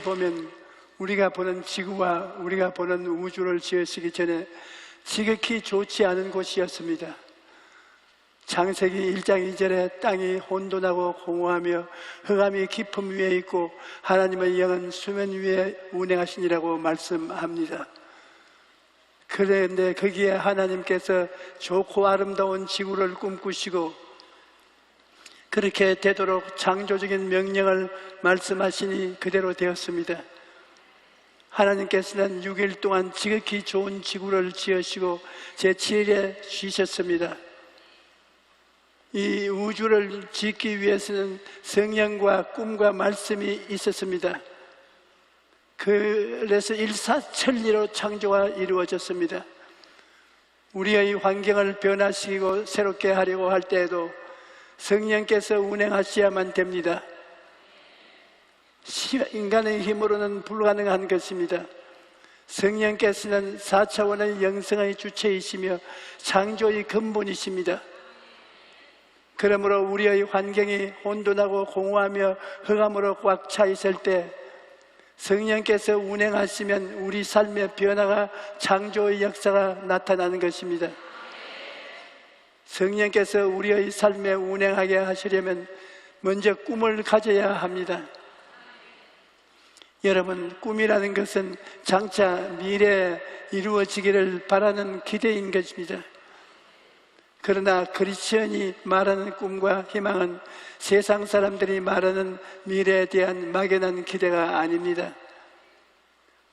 보면 우리가 보는 지구와 우리가 보는 우주를 지으시기 전에 지극히 좋지 않은 곳이었습니다. 창세기 1장 2절에 땅이 혼돈하고 공허하며 흑암이 깊음 위에 있고 하나님의 영은 수면 위에 운행하시니라고 말씀합니다. 그런데 거기에 하나님께서 좋고 아름다운 지구를 꿈꾸시고 그렇게 되도록 창조적인 명령을 말씀하시니 그대로 되었습니다. 하나님께서는 6일 동안 지극히 좋은 지구를 지으시고 제7일에 쉬셨습니다. 이 우주를 짓기 위해서는 성령과 꿈과 말씀이 있었습니다. 그래서 일사천리로 창조가 이루어졌습니다. 우리의 환경을 변화시키고 새롭게 하려고 할 때에도 성령께서 운행하셔야만 됩니다. 인간의 힘으로는 불가능한 것입니다. 성령께서는 4차원의 영성의 주체이시며 창조의 근본이십니다. 그러므로 우리의 환경이 혼돈하고 공허하며 흑암으로 꽉 차 있을 때 성령께서 운행하시면 우리 삶의 변화가 창조의 역사가 나타나는 것입니다. 성령께서 우리의 삶에 운행하게 하시려면 먼저 꿈을 가져야 합니다. 여러분, 꿈이라는 것은 장차 미래에 이루어지기를 바라는 기대인 것입니다. 그러나 그리스도인이 말하는 꿈과 희망은 세상 사람들이 말하는 미래에 대한 막연한 기대가 아닙니다.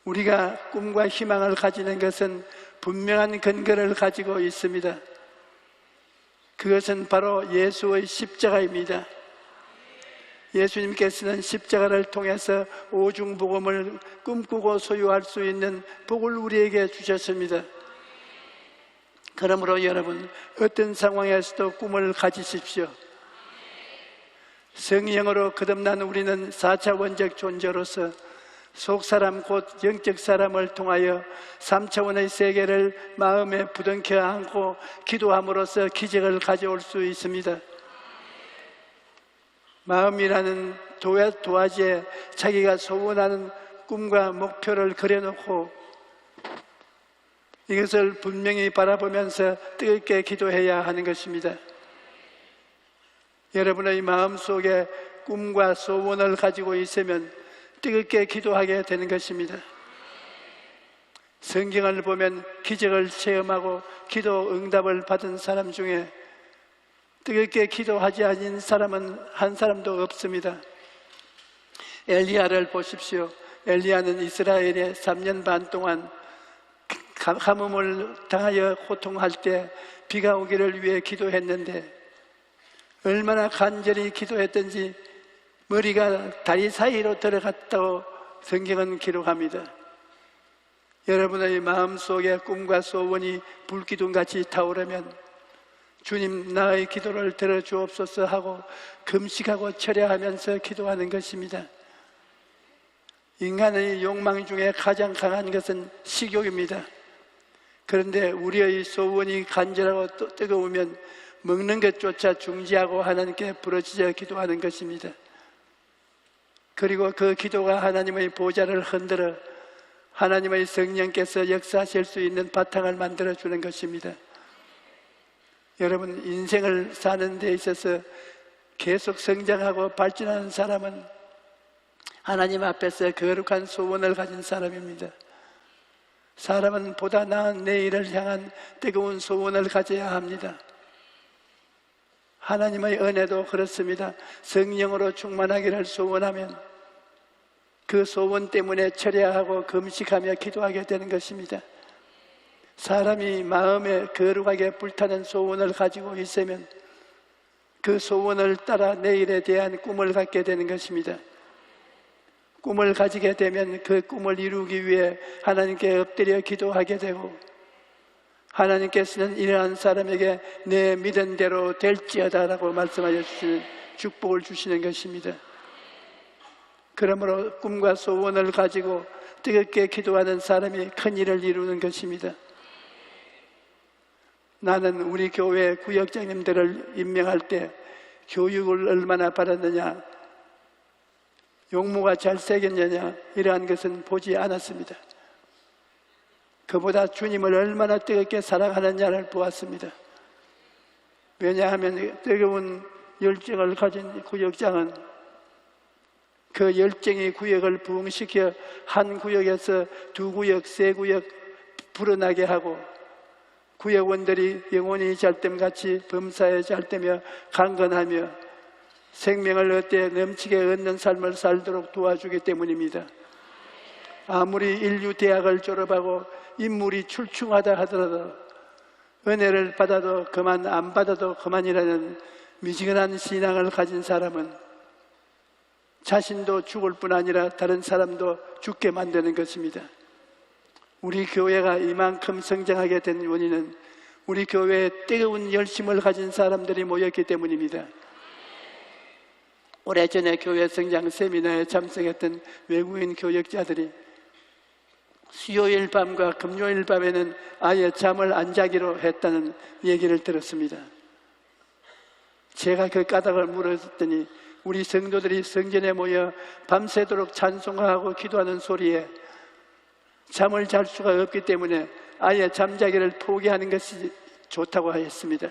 우리가 꿈과 희망을 가지는 것은 분명한 근거를 가지고 있습니다. 그것은 바로 예수의 십자가입니다. 예수님께서는 십자가를 통해서 오중복음을 꿈꾸고 소유할 수 있는 복을 우리에게 주셨습니다. 그러므로 여러분, 어떤 상황에서도 꿈을 가지십시오. 성령으로 거듭난 우리는 4차원적 존재로서 속사람 곧 영적 사람을 통하여 3차원의 세계를 마음에 부둥켜 안고 기도함으로써 기적을 가져올 수 있습니다. 마음이라는 도화지에 자기가 소원하는 꿈과 목표를 그려놓고 이것을 분명히 바라보면서 뜨겁게 기도해야 하는 것입니다. 여러분의 마음속에 꿈과 소원을 가지고 있으면 뜨겁게 기도하게 되는 것입니다. 성경을 보면 기적을 체험하고 기도 응답을 받은 사람 중에 뜨겁게 기도하지 않은 사람은 한 사람도 없습니다. 엘리야를 보십시오. 엘리야는 이스라엘에 3년 반 동안 가뭄을 당하여 고통할 때 비가 오기를 위해 기도했는데 얼마나 간절히 기도했던지 머리가 다리 사이로 들어갔다고 성경은 기록합니다. 여러분의 마음속에 꿈과 소원이 불기둥같이 타오르면 주님, 나의 기도를 들어주옵소서 하고 금식하고 철야하면서 기도하는 것입니다. 인간의 욕망 중에 가장 강한 것은 식욕입니다. 그런데 우리의 소원이 간절하고 뜨거우면 먹는 것조차 중지하고 하나님께 부르짖어 기도하는 것입니다. 그리고 그 기도가 하나님의 보좌를 흔들어 하나님의 성령께서 역사하실 수 있는 바탕을 만들어 주는 것입니다. 여러분, 인생을 사는 데 있어서 계속 성장하고 발전하는 사람은 하나님 앞에서 거룩한 소원을 가진 사람입니다. 사람은 보다 나은 내일을 향한 뜨거운 소원을 가져야 합니다. 하나님의 은혜도 그렇습니다. 성령으로 충만하기를 소원하면 그 소원 때문에 철야하고 금식하며 기도하게 되는 것입니다. 사람이 마음에 거룩하게 불타는 소원을 가지고 있으면 그 소원을 따라 내일에 대한 꿈을 갖게 되는 것입니다. 꿈을 가지게 되면 그 꿈을 이루기 위해 하나님께 엎드려 기도하게 되고 하나님께서는 이러한 사람에게 내 믿은 대로 될지어다 라고 말씀하여 주시는 축복을 주시는 것입니다. 그러므로 꿈과 소원을 가지고 뜨겁게 기도하는 사람이 큰 일을 이루는 것입니다. 나는 우리 교회 구역장님들을 임명할 때 교육을 얼마나 받았느냐? 용모가 잘생겼느냐 이러한 것은 보지 않았습니다. 그보다 주님을 얼마나 뜨겁게 사랑하느냐를 보았습니다. 왜냐하면 뜨거운 열정을 가진 구역장은 그 열정의 구역을 부흥시켜 한 구역에서 두 구역, 세 구역 불어나게 하고 구역원들이 영혼이 잘됨같이 범사에 잘되며 강건하며 생명을 얻되 넘치게 얻는 삶을 살도록 도와주기 때문입니다. 아무리 인류 대학을 졸업하고 인물이 출중하다 하더라도 은혜를 받아도 그만 안 받아도 그만이라는 미지근한 신앙을 가진 사람은 자신도 죽을 뿐 아니라 다른 사람도 죽게 만드는 것입니다. 우리 교회가 이만큼 성장하게 된 원인은 우리 교회에 뜨거운 열심을 가진 사람들이 모였기 때문입니다. 오래전에 교회 성장 세미나에 참석했던 외국인 교역자들이 수요일 밤과 금요일 밤에는 아예 잠을 안 자기로 했다는 얘기를 들었습니다. 제가 그 까닭을 물었더니 우리 성도들이 성전에 모여 밤새도록 찬송하고 기도하는 소리에 잠을 잘 수가 없기 때문에 아예 잠자기를 포기하는 것이 좋다고 하였습니다.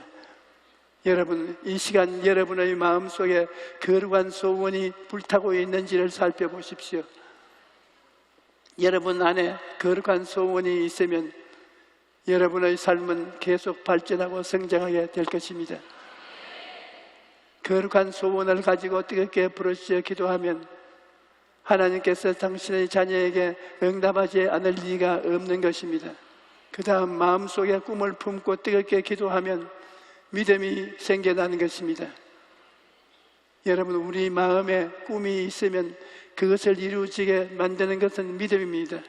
여러분, 이 시간 여러분의 마음속에 거룩한 소원이 불타고 있는지를 살펴보십시오. 여러분 안에 거룩한 소원이 있으면 여러분의 삶은 계속 발전하고 성장하게 될 것입니다. 거룩한 소원을 가지고 뜨겁게 부르짖어 기도하면 하나님께서 당신의 자녀에게 응답하지 않을 리가 없는 것입니다. 그 다음 마음속에 꿈을 품고 뜨겁게 기도하면 믿음이 생겨나는 것입니다. 여러분, 우리 마음에 꿈이 있으면 그것을 이루어지게 만드는 것은 믿음입니다.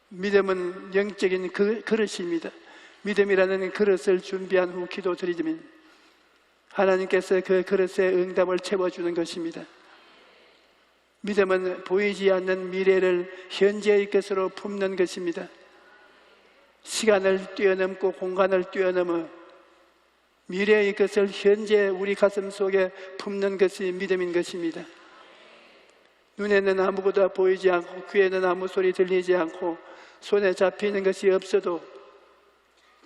믿음은 영적인 그릇입니다. 믿음이라는 그릇을 준비한 후 기도드리면 하나님께서 그 그릇에 응답을 채워주는 것입니다. 믿음은 보이지 않는 미래를 현재의 것으로 품는 것입니다. 시간을 뛰어넘고 공간을 뛰어넘어 미래의 것을 현재 우리 가슴 속에 품는 것이 믿음인 것입니다. 눈에는 아무것도 보이지 않고 귀에는 아무 소리 들리지 않고 손에 잡히는 것이 없어도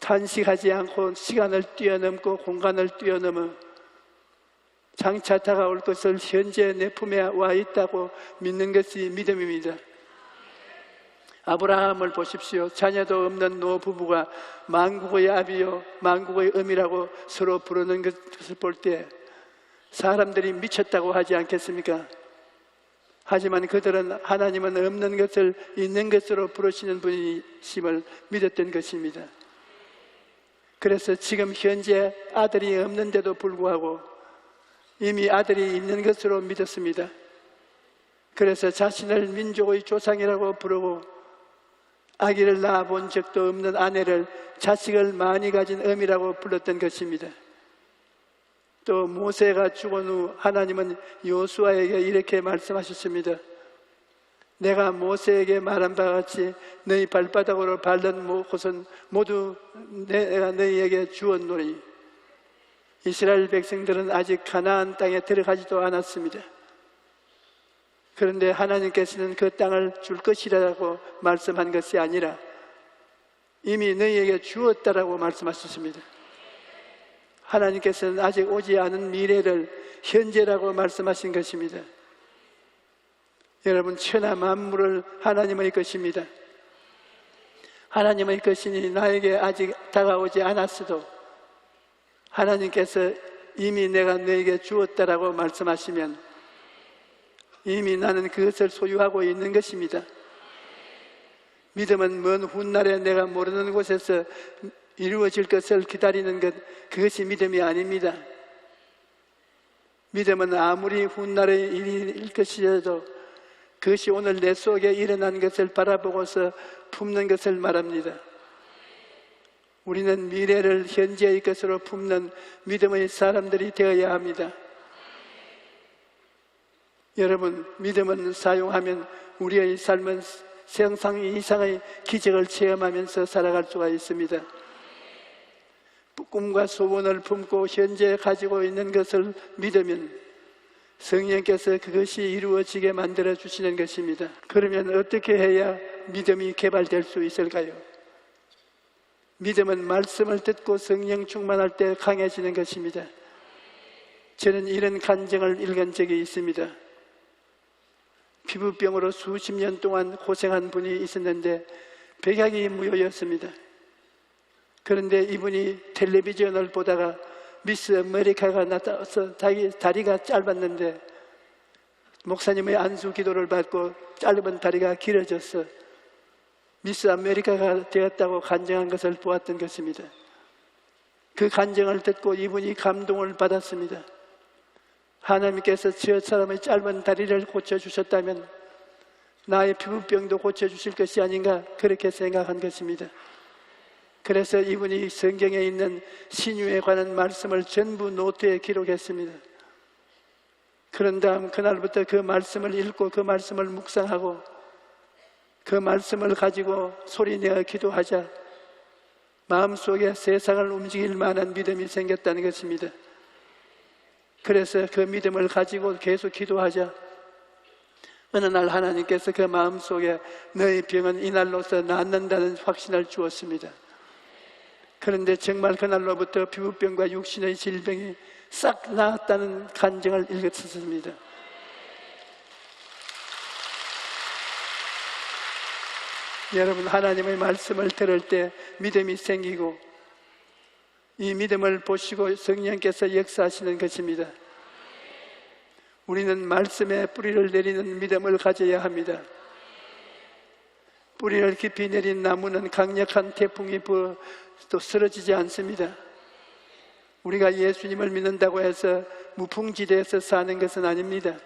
탄식하지 않고 시간을 뛰어넘고 공간을 뛰어넘어 장차 다가올 것을 현재 내 품에 와 있다고 믿는 것이 믿음입니다. 아브라함을 보십시오. 자녀도 없는 노부부가 만국의 아비요 만국의 엄이라고 서로 부르는 것을 볼 때 사람들이 미쳤다고 하지 않겠습니까? 하지만 그들은 하나님은 없는 것을 있는 것으로 부르시는 분이심을 믿었던 것입니다. 그래서 지금 현재 아들이 없는데도 불구하고 이미 아들이 있는 것으로 믿었습니다. 그래서 자신을 민족의 조상이라고 부르고 아기를 낳아본 적도 없는 아내를 자식을 많이 가진 엄이라고 불렀던 것입니다. 또 모세가 죽은 후 하나님은 여호수아에게 이렇게 말씀하셨습니다. 내가 모세에게 말한 바와 같이 너희 발바닥으로 밟는 곳은 모두 내가 너희에게 주었노니. 이스라엘 백성들은 아직 가나안 땅에 들어가지도 않았습니다. 그런데 하나님께서는 그 땅을 줄 것이라고 말씀한 것이 아니라 이미 너희에게 주었다라고 말씀하셨습니다. 하나님께서는 아직 오지 않은 미래를 현재라고 말씀하신 것입니다. 여러분, 천하 만물을 하나님의 것입니다. 하나님의 것이니 나에게 아직 다가오지 않았어도 하나님께서 이미 내가 너에게 주었다라고 말씀하시면 이미 나는 그것을 소유하고 있는 것입니다. 믿음은 먼 훗날에 내가 모르는 곳에서 이루어질 것을 기다리는 것, 그것이 믿음이 아닙니다. 믿음은 아무리 훗날의 일일 것이라도 그것이 오늘 내 속에 일어난 것을 바라보고서 품는 것을 말합니다. 우리는 미래를 현재의 것으로 품는 믿음의 사람들이 되어야 합니다. 여러분, 믿음은 사용하면 우리의 삶은 세상 이상의 기적을 체험하면서 살아갈 수가 있습니다. 꿈과 소원을 품고 현재 가지고 있는 것을 믿으면 성령께서 그것이 이루어지게 만들어 주시는 것입니다. 그러면 어떻게 해야 믿음이 개발될 수 있을까요? 믿음은 말씀을 듣고 성령 충만할 때 강해지는 것입니다. 저는 이런 간증을 읽은 적이 있습니다. 피부병으로 수십 년 동안 고생한 분이 있었는데 백약이 무효였습니다. 그런데 이분이 텔레비전을 보다가 미스 아메리카가 나타나서 자기 다리가 짧았는데 목사님의 안수 기도를 받고 짧은 다리가 길어져서 미스 아메리카가 되었다고 간증한 것을 보았던 것입니다. 그 간증을 듣고 이분이 감동을 받았습니다. 하나님께서 저 사람의 짧은 다리를 고쳐주셨다면 나의 피부병도 고쳐주실 것이 아닌가 그렇게 생각한 것입니다. 그래서 이분이 성경에 있는 신유에 관한 말씀을 전부 노트에 기록했습니다. 그런 다음 그날부터 그 말씀을 읽고 그 말씀을 묵상하고 그 말씀을 가지고 소리내어 기도하자 마음속에 세상을 움직일 만한 믿음이 생겼다는 것입니다. 그래서 그 믿음을 가지고 계속 기도하자 어느 날 하나님께서 그 마음속에 너의 병은 이날로서 낫는다는 확신을 주었습니다. 그런데 정말 그날로부터 피부병과 육신의 질병이 싹 나았다는 간증을 읽었습니다. 여러분, 하나님의 말씀을 들을 때 믿음이 생기고 이 믿음을 보시고 성령께서 역사하시는 것입니다. 우리는 말씀에 뿌리를 내리는 믿음을 가져야 합니다. 뿌리를 깊이 내린 나무는 강력한 태풍이 불어도 쓰러지지 않습니다. 우리가 예수님을 믿는다고 해서 무풍지대에서 사는 것은 아닙니다.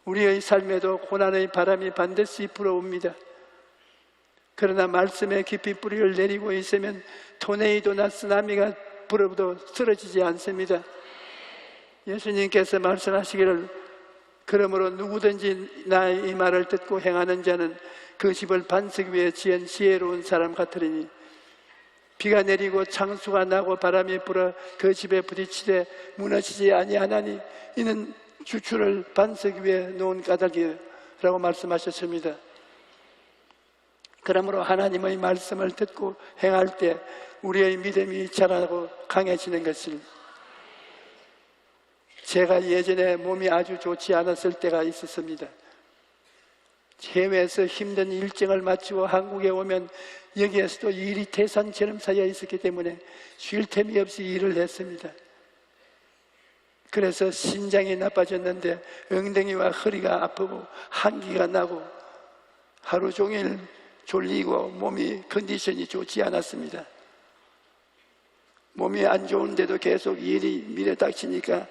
우리의 삶에도 고난의 바람이 반드시 불어옵니다. 그러나 말씀에 깊이 뿌리를 내리고 있으면 토네이도나 쓰나미가 불어도 쓰러지지 않습니다. 예수님께서 말씀하시기를 그러므로 누구든지 나의 이 말을 듣고 행하는 자는 그 집을 반석 위에 지은 지혜로운 사람 같으리니 비가 내리고 창수가 나고 바람이 불어 그 집에 부딪히되 무너지지 아니하나니 이는 주추를 반석 위에 놓은 까닭이라고 말씀하셨습니다. 그러므로 하나님의 말씀을 듣고 행할 때 우리의 믿음이 자라고 강해지는 것을 제가 예전에 몸이 아주 좋지 않았을 때가 있었습니다. 해외에서 힘든 일정을 마치고 한국에 오면 여기에서도 일이 태산처럼 쌓여 있었기 때문에 쉴 틈이 없이 일을 했습니다. 그래서 신장이 나빠졌는데 엉덩이와 허리가 아프고 한기가 나고 하루 종일 졸리고 몸이 컨디션이 좋지 않았습니다. 몸이 안 좋은데도 계속 일이 밀어닥치니까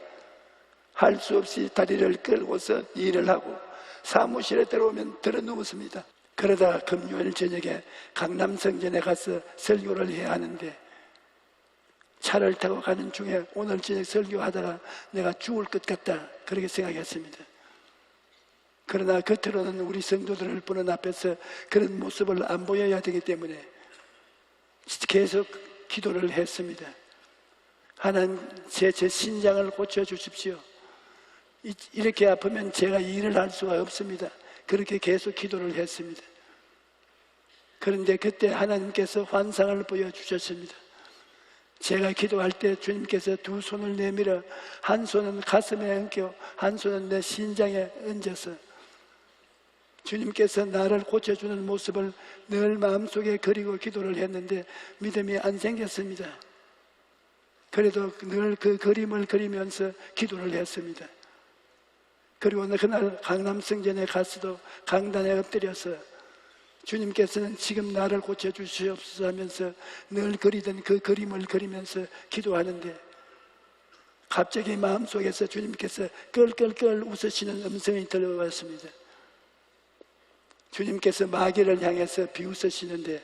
할 수 없이 다리를 끌고서 일을 하고 사무실에 들어오면 들어 누웠습니다. 그러다가 금요일 저녁에 강남성전에 가서 설교를 해야 하는데 차를 타고 가는 중에 오늘 저녁 설교하다가 내가 죽을 것 같다 그렇게 생각했습니다. 그러나 겉으로는 우리 성도들을 보는 앞에서 그런 모습을 안 보여야 되기 때문에 계속 기도를 했습니다. 하나님 제 신장을 고쳐주십시오. 이렇게 아프면 제가 일을 할 수가 없습니다. 그렇게 계속 기도를 했습니다. 그런데 그때 하나님께서 환상을 보여주셨습니다. 제가 기도할 때 주님께서 두 손을 내밀어 한 손은 가슴에 얹겨 한 손은 내 신장에 얹어서 주님께서 나를 고쳐주는 모습을 늘 마음속에 그리고 기도를 했는데 믿음이 안 생겼습니다. 그래도 늘 그 그림을 그리면서 기도를 했습니다. 그리고 그날 강남성전에 가서도 강단에 엎드려서 주님께서는 지금 나를 고쳐주시옵소서 하면서 늘 그리던 그 그림을 그리면서 기도하는데 갑자기 마음속에서 주님께서 끌끌끌 웃으시는 음성이 들려왔습니다. 주님께서 마귀를 향해서 비웃으시는데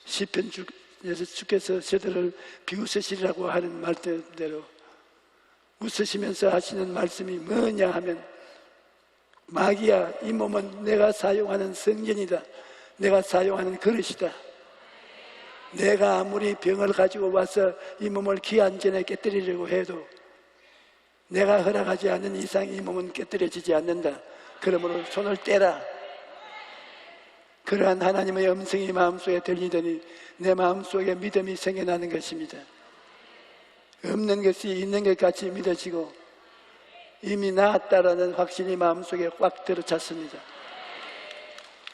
시편에서 주께서 저들을 비웃으시리라고 하는 말대로 웃으시면서 하시는 말씀이 뭐냐 하면 마귀야, 이 몸은 내가 사용하는 성전이다. 내가 사용하는 그릇이다. 내가 아무리 병을 가지고 와서 이 몸을 기한전에 깨뜨리려고 해도 내가 허락하지 않는 이상 이 몸은 깨뜨려지지 않는다. 그러므로 손을 떼라. 그러한 하나님의 음성이 마음속에 들리더니 내 마음속에 믿음이 생겨나는 것입니다. 없는 것이 있는 것 같이 믿어지고 이미 나았다라는 확신이 마음속에 꽉 들어찼습니다.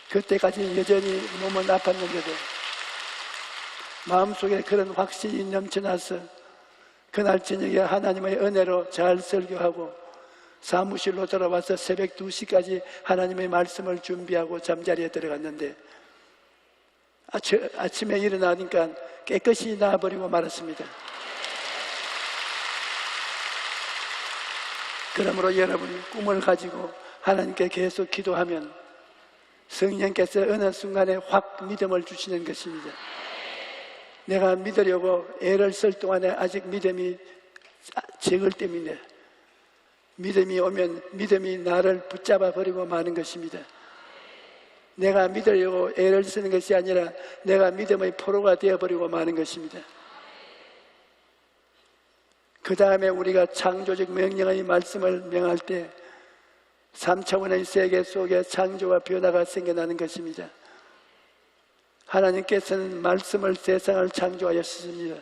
그때까지 여전히 몸은 아팠는데도 마음속에 그런 확신이 넘쳐나서 그날 저녁에 하나님의 은혜로 잘 설교하고 사무실로 돌아와서 새벽 2시까지 하나님의 말씀을 준비하고 잠자리에 들어갔는데 아침에 일어나니까 깨끗이 나아버리고 말았습니다. 그러므로 여러분이 꿈을 가지고 하나님께 계속 기도하면 성령께서 어느 순간에 확 믿음을 주시는 것입니다. 내가 믿으려고 애를 쓸 동안에 아직 믿음이 적을 때문에 믿음이 오면 믿음이 나를 붙잡아 버리고 마는 것입니다. 내가 믿으려고 애를 쓰는 것이 아니라 내가 믿음의 포로가 되어버리고 마는 것입니다. 그 다음에 우리가 창조적 명령의 말씀을 명할 때 3차원의 세계 속에 창조와 변화가 생겨나는 것입니다. 하나님께서는 말씀을 세상을 창조하였습니다.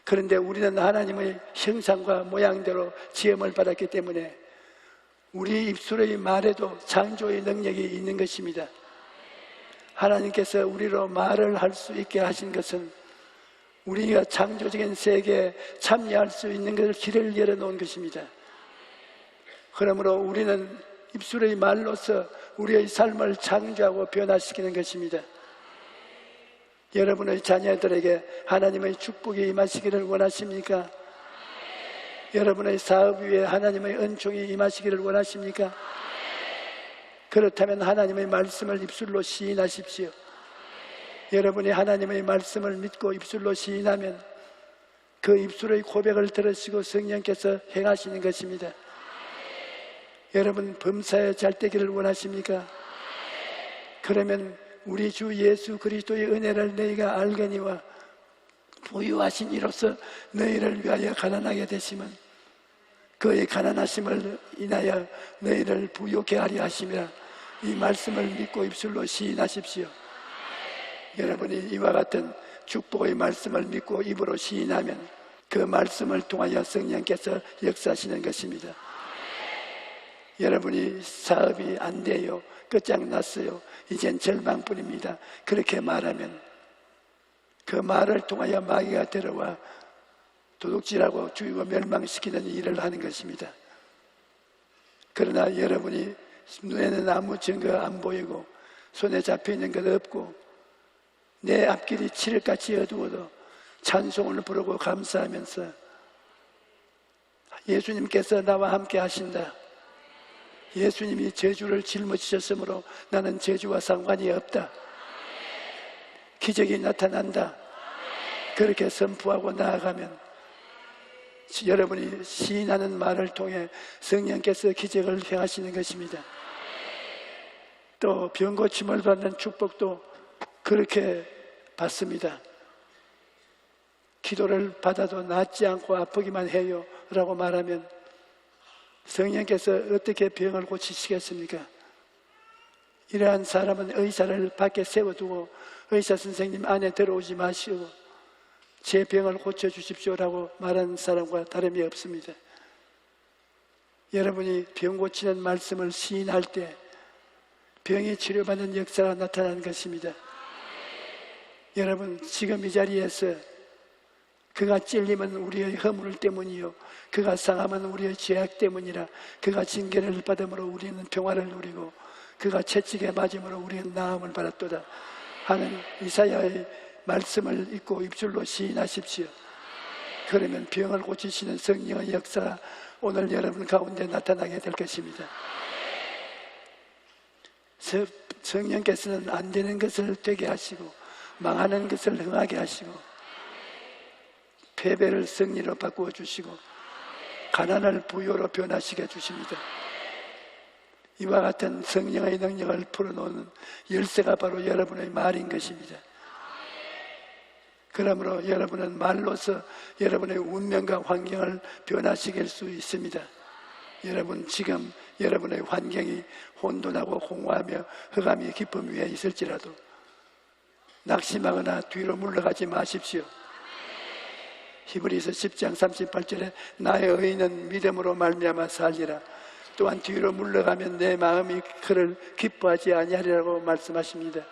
그런데 우리는 하나님의 형상과 모양대로 지음을 받았기 때문에 우리 입술의 말에도 창조의 능력이 있는 것입니다. 하나님께서 우리로 말을 할 수 있게 하신 것은 우리가 창조적인 세계에 참여할 수 있는 것을 길을 열어놓은 것입니다. 그러므로 우리는 입술의 말로서 우리의 삶을 창조하고 변화시키는 것입니다. 여러분의 자녀들에게 하나님의 축복이 임하시기를 원하십니까? 여러분의 사업 위에 하나님의 은총이 임하시기를 원하십니까? 그렇다면 하나님의 말씀을 입술로 시인하십시오. 여러분이 하나님의 말씀을 믿고 입술로 시인하면 그 입술의 고백을 들으시고 성령께서 행하시는 것입니다. 여러분 범사에 잘 되기를 원하십니까? 그러면 우리 주 예수 그리스도의 은혜를 너희가 알거니와 부유하신 이로써 너희를 위하여 가난하게 되시면 그의 가난하심을 인하여 너희를 부유케 하려 하심이라. 이 말씀을 믿고 입술로 시인하십시오. 여러분이 이와 같은 축복의 말씀을 믿고 입으로 시인하면 그 말씀을 통하여 성령께서 역사하시는 것입니다. 여러분이 사업이 안 돼요, 끝장났어요, 이젠 절망뿐입니다, 그렇게 말하면 그 말을 통하여 마귀가 들어와 도둑질하고 죽이고 멸망시키는 일을 하는 것입니다. 그러나 여러분이 눈에는 아무 증거 안 보이고 손에 잡혀있는 것 없고 내 앞길이 칠흑같이 어두워도 찬송을 부르고 감사하면서 예수님께서 나와 함께 하신다, 예수님이 저주를 짊어지셨으므로 나는 저주와 상관이 없다, 기적이 나타난다, 그렇게 선포하고 나아가면 여러분이 시인하는 말을 통해 성령께서 기적을 행하시는 것입니다. 또 병고침을 받는 축복도 그렇게 받습니다. 기도를 받아도 낫지 않고 아프기만 해요 라고 말하면 성령께서 어떻게 병을 고치시겠습니까? 이러한 사람은 의사를 밖에 세워두고 의사 선생님 안에 들어오지 마시고 제 병을 고쳐주십시오라고 말하는 사람과 다름이 없습니다. 여러분이 병 고치는 말씀을 시인할 때 병이 치료받는 역사가 나타나는 것입니다. 여러분, 지금 이 자리에서 그가 찔림은 우리의 허물 때문이요 그가 상함은 우리의 죄악 때문이라, 그가 징계를 받음으로 우리는 평화를 누리고 그가 채찍에 맞음으로 우리는 나음을 받았도다 하는 이사야의 말씀을 읽고 입술로 시인하십시오. 그러면 병을 고치시는 성령의 역사가 오늘 여러분 가운데 나타나게 될 것입니다. 성령께서는 안 되는 것을 되게 하시고 망하는 것을 흥하게 하시고 패배를 승리로 바꾸어 주시고 가난을 부요로 변화시켜 주십니다. 이와 같은 성령의 능력을 풀어놓는 열쇠가 바로 여러분의 말인 것입니다. 그러므로 여러분은 말로서 여러분의 운명과 환경을 변화시킬 수 있습니다. 여러분 지금 여러분의 환경이 혼돈하고 공허하며 흑암이 깊음 위에 있을지라도 낙심하거나 뒤로 물러가지 마십시오. 히브리서 10장 38절에 나의 의인은 믿음으로 말미암아 살리라. 또한 뒤로 물러가면 내 마음이 그를 기뻐하지 아니하리라고 말씀하십니다.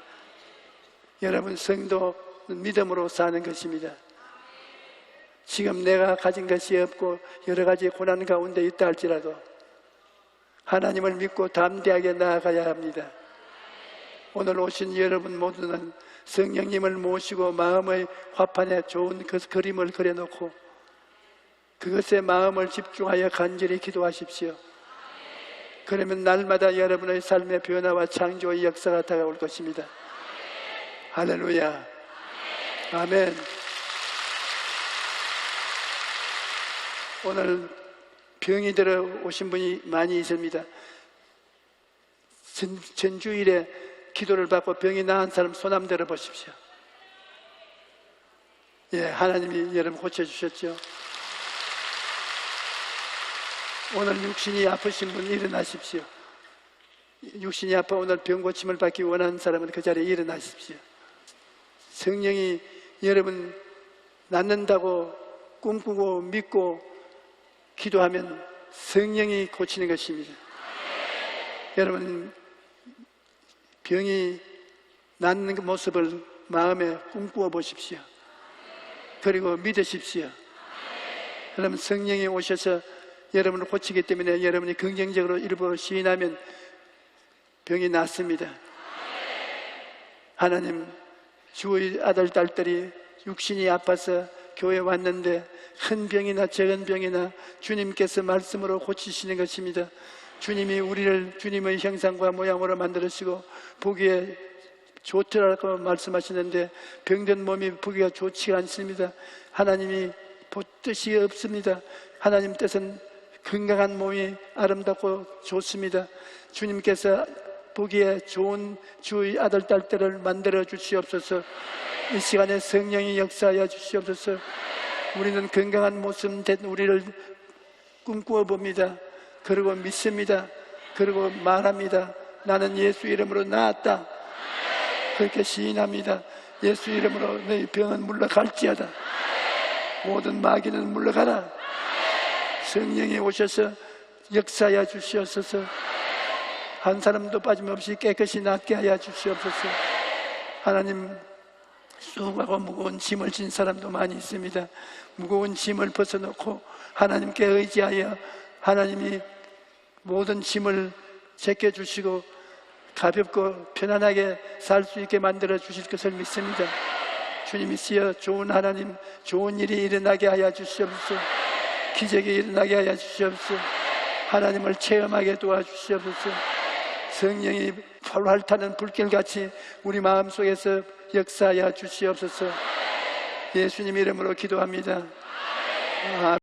여러분 성도는 믿음으로 사는 것입니다. 지금 내가 가진 것이 없고 여러 가지 고난 가운데 있다 할지라도 하나님을 믿고 담대하게 나아가야 합니다. 오늘 오신 여러분 모두는 성령님을 모시고 마음의 화판에 좋은 그 그림을 그려놓고 그것에 마음을 집중하여 간절히 기도하십시오. 그러면 날마다 여러분의 삶의 변화와 창조의 역사가 다가올 것입니다. 할렐루야. 아멘. 오늘 병이 들어 오신 분이 많이 있습니다. 전주일에 기도를 받고 병이 나은 사람 손 한번 들어 보십시오. 예, 하나님이 여러분 고쳐주셨죠. 오늘 육신이 아프신 분 일어나십시오. 육신이 아파 오늘 병 고침을 받기 원하는 사람은 그 자리에 일어나십시오. 성령이 여러분 낫는다고 꿈꾸고 믿고 기도하면 성령이 고치는 것입니다. 여러분 병이 낫는 그 모습을 마음에 꿈꾸어 보십시오. 그리고 믿으십시오. 그러면 성령이 오셔서 여러분을 고치기 때문에 여러분이 긍정적으로 일부 시인하면 병이 낫습니다. 하나님, 주의 아들 딸들이 육신이 아파서 교회에 왔는데 큰 병이나 작은 병이나 주님께서 말씀으로 고치시는 것입니다. 주님이 우리를 주님의 형상과 모양으로 만들으시고 보기에 좋더라고 말씀하시는데 병든 몸이 보기가 좋지가 않습니다. 하나님이 뜻이 없습니다. 하나님 뜻은 건강한 몸이 아름답고 좋습니다. 주님께서 보기에 좋은 주의 아들 딸들을 만들어 주시옵소서. 이 시간에 성령이 역사하여 주시옵소서. 우리는 건강한 모습 된 우리를 꿈꾸어 봅니다. 그리고 믿습니다. 그리고 말합니다. 나는 예수 이름으로 나았다. 그렇게 시인합니다. 예수 이름으로 너희 병은 물러갈지어다. 모든 마귀는 물러가라. 성령이 오셔서 역사하여 주시옵소서. 한 사람도 빠짐없이 깨끗이 낫게 하여 주시옵소서. 하나님, 수고하고 무거운 짐을 진 사람도 많이 있습니다. 무거운 짐을 벗어놓고 하나님께 의지하여 하나님이 모든 짐을 제껴주시고 가볍고 편안하게 살 수 있게 만들어 주실 것을 믿습니다. 주님이시여 좋은 하나님, 좋은 일이 일어나게 하여 주시옵소서. 기적이 일어나게 하여 주시옵소서. 하나님을 체험하게 도와주시옵소서. 성령이 활활 타는 불길같이 우리 마음속에서 역사하여 주시옵소서. 예수님 이름으로 기도합니다. 아멘.